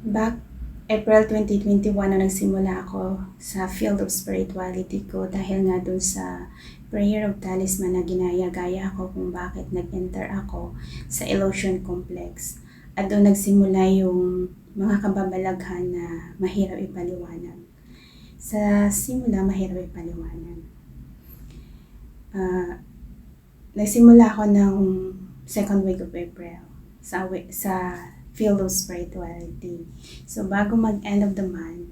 Back April 2021 na nagsimula ako sa field of spirituality ko dahil nga dun sa prayer of talisman na ginaya-gaya ko kung bakit nag-enter ako sa Illusion Complex. At doon nagsimula yung mga kababalaghan na mahirap ipaliwanag. Sa simula, mahirap ipaliwanag. Nagsimula ako ng second week of April sa field of spirituality. So, bago mag-end of the month,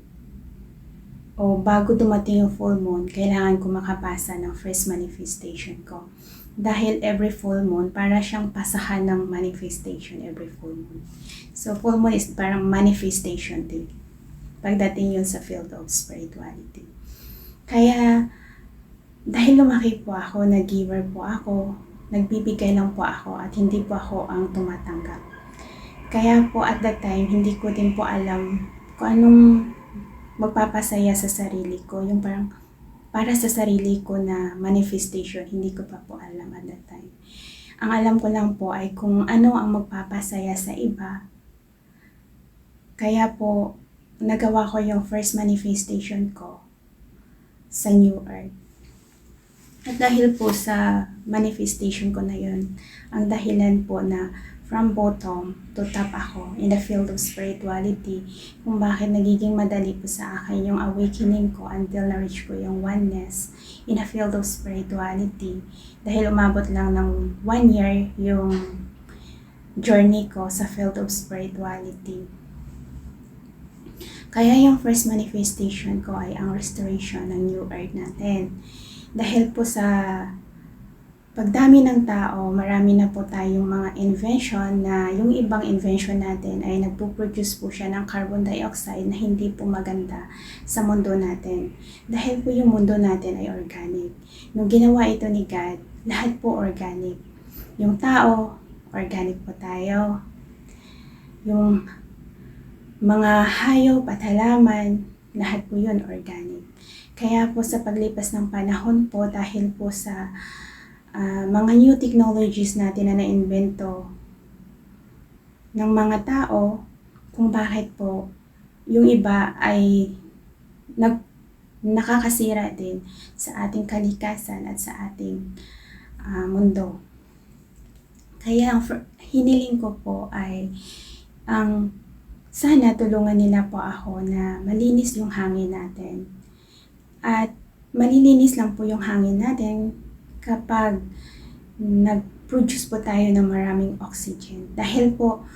o bago dumating yung full moon, kailangan ko makapasa ng first manifestation ko. Dahil every full moon, para siyang pasahan ng manifestation every full moon. So, full moon is parang manifestation day. Pagdating yun sa field of spirituality. Kaya, dahil lumaki po ako, nag-giver po ako, nagbibigay lang po ako at hindi po ako ang tumatanggap. Kaya po at that time, hindi ko din po alam kung anong magpapasaya sa sarili ko. Yung parang para sa sarili ko na manifestation, hindi ko pa po alam at that time. Ang alam ko lang po ay kung ano ang magpapasaya sa iba. Kaya po, nagawa ko yung first manifestation ko sa New Earth. At dahil po sa manifestation ko na yun, ang dahilan po na from bottom to top ako in the field of spirituality, kung bakit nagiging madali po sa akin yung awakening ko until na-reach ko yung oneness in the field of spirituality. Dahil umabot lang ng 1 year yung journey ko sa field of spirituality. Kaya yung first manifestation ko ay ang restoration ng New Earth natin. Dahil po sa pagdami ng tao, marami na po tayong mga invention na yung ibang invention natin ay nagpo-produce po siya ng carbon dioxide na hindi po maganda sa mundo natin. Dahil po yung mundo natin ay organic. Nung ginawa ito ni God, lahat po organic. Yung tao, organic po tayo. Yung mga hayop at halaman, lahat po yun organic. Kaya po sa paglipas ng panahon po, dahil po sa mga new technologies natin na naimbento ng mga tao, kung bakit po yung iba ay nakakasira din sa ating kalikasan at sa ating mundo. Kaya ang hiniling ko po ay sana tulungan nila po ako na malinis yung hangin natin. At malilinis lang po yung hangin natin kapag nag-produce po tayo ng maraming oxygen. Dahil po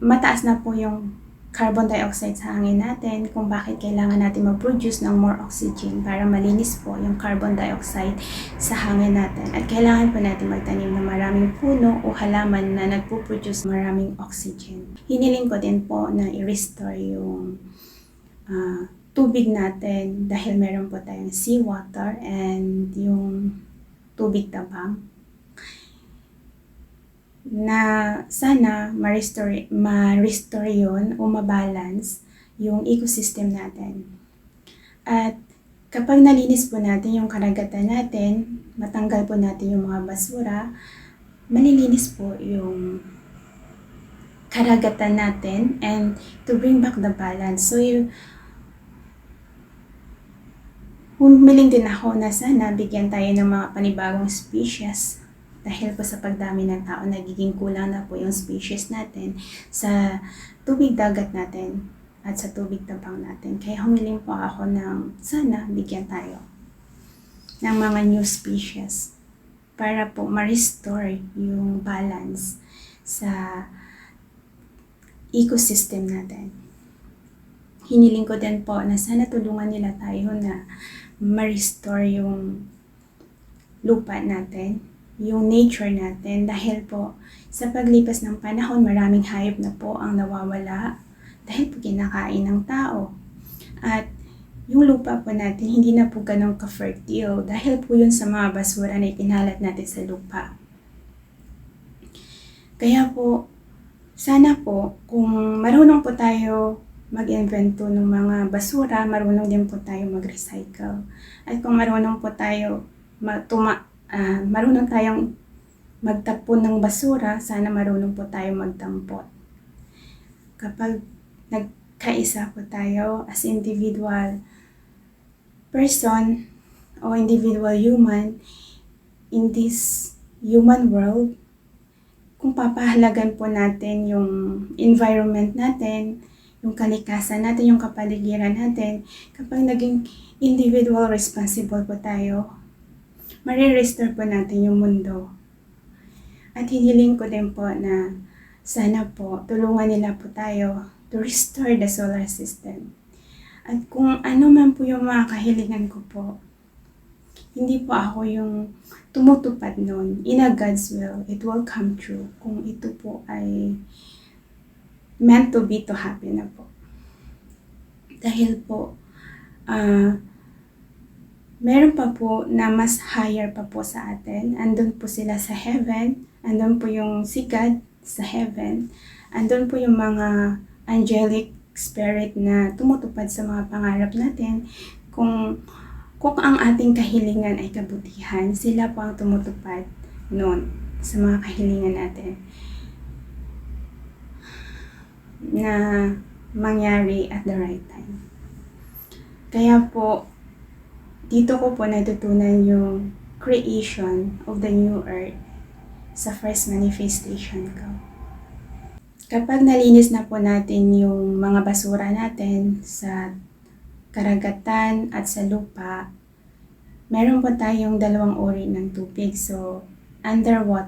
mataas na po yung carbon dioxide sa hangin natin, kung bakit kailangan natin mag-produce ng more oxygen para malinis po yung carbon dioxide sa hangin natin. At kailangan po natin magtanim ng maraming puno o halaman na nagpo-produce maraming oxygen. Hiniling ko din po na i-restore yung tubig natin dahil meron po tayong seawater and yung tubig tabang na sana ma-restore yun o ma-balance yung ecosystem natin. At kapag nalinis po natin yung karagatan natin, matanggal po natin yung mga basura, malilinis po yung karagatan natin and to bring back the balance. So humiling din ako na sana bigyan tayo ng mga panibagong species. Dahil po sa pagdami ng tao, nagiging kulang na po yung species natin sa tubig dagat natin at sa tubig tabang natin. Kaya humiling po ako ng sana bigyan tayo ng mga new species para po ma-restore yung balance sa ecosystem natin. Hiniling ko din po na sana tulungan nila tayo na ma-restore yung lupa natin, yung nature natin, dahil po sa paglipas ng panahon, maraming hayop na po ang nawawala dahil po kinakain ng tao. At yung lupa po natin, hindi na po ganun ka-fertile dahil po yun sa mga basura na ikinalat natin sa lupa. Kaya po, sana po, kung marunong po tayo mag-invento ng mga basura, marunong din po tayo mag-recycle. At kung marunong po tayo marunong tayong magtapon ng basura, sana marunong po tayo magdampot. kapag nagkaisa po tayo as individual person o individual human in this human world, kung papahalagan po natin yung environment natin, yung kalikasan natin, yung kapaligiran natin, kapag naging individual responsible po tayo, marirestore po natin yung mundo. At hiniling ko din po na sana po tulungan nila po tayo to restore the solar system. At kung ano man po yung mga kahilingan ko po, hindi po ako yung tumutupad nun. In a God's will, it will come true kung ito po ay meant to be to happen na po. Dahil po, meron pa po na mas higher pa po sa atin. Andun po sila sa heaven. Andun po yung si God sa heaven. Andun po yung mga angelic spirit na tumutupad sa mga pangarap natin. Kung ang ating kahilingan ay kabutihan, sila po ang tumutupad noon sa mga kahilingan natin na mangyari at the right time. Kaya po, dito ko po natutunan yung creation of the new earth sa first manifestation ko. Kapag nalinis na po natin yung mga basura natin sa karagatan at sa lupa, meron po tayong dalawang uri ng tubig. So, underground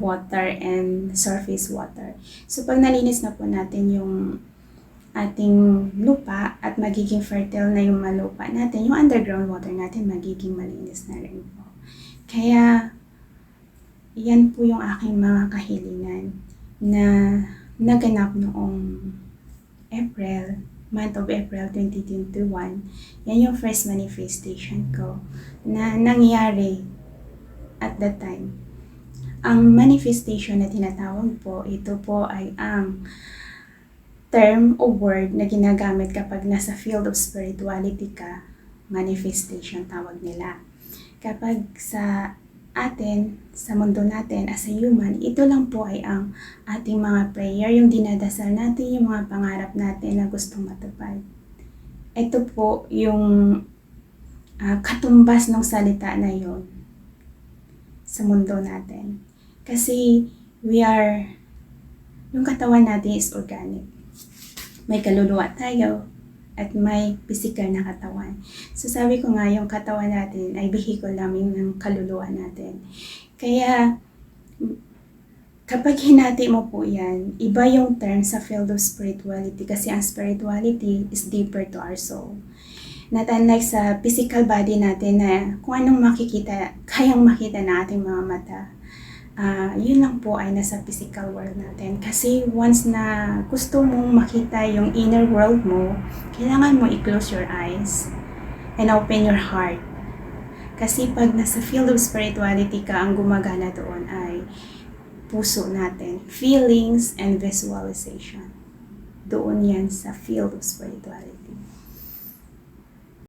water and surface water. So, pag nalinis na po natin yung ating lupa at magiging fertile na yung malupa natin, yung underground water natin magiging malinis na rin po. Kaya, yan po yung aking mga kahilingan na naganap noong month of April 2021. Yan yung first manifestation ko na nangyari at that time. Ang manifestation na tinatawag po, ito po ay ang term o word na ginagamit kapag nasa field of spirituality ka, manifestation tawag nila. Kapag sa atin, sa mundo natin as a human, ito lang po ay ang ating mga prayer, yung dinadasal natin, yung mga pangarap natin na gustong matupad. Ito po yung katumbas ng salita na yon sa mundo natin. Kasi yung katawan natin is organic. May kaluluwa tayo at may physical na katawan. So sabi ko nga, yung katawan natin ay vehicle namin ng kaluluwa natin. Kaya, kapag hinati mo po yan, iba yung term sa field of spirituality kasi ang spirituality is deeper to our soul. Not unlike sa physical body natin na kung anong makikita, kayang makita ng ating mga mata. Yun lang po ay nasa physical world natin. Kasi once na gusto mong makita yung inner world mo, kailangan mo i-close your eyes and open your heart. Kasi pag nasa field of spirituality ka, ang gumagana doon ay puso natin, feelings and visualization. Doon yan sa field of spirituality.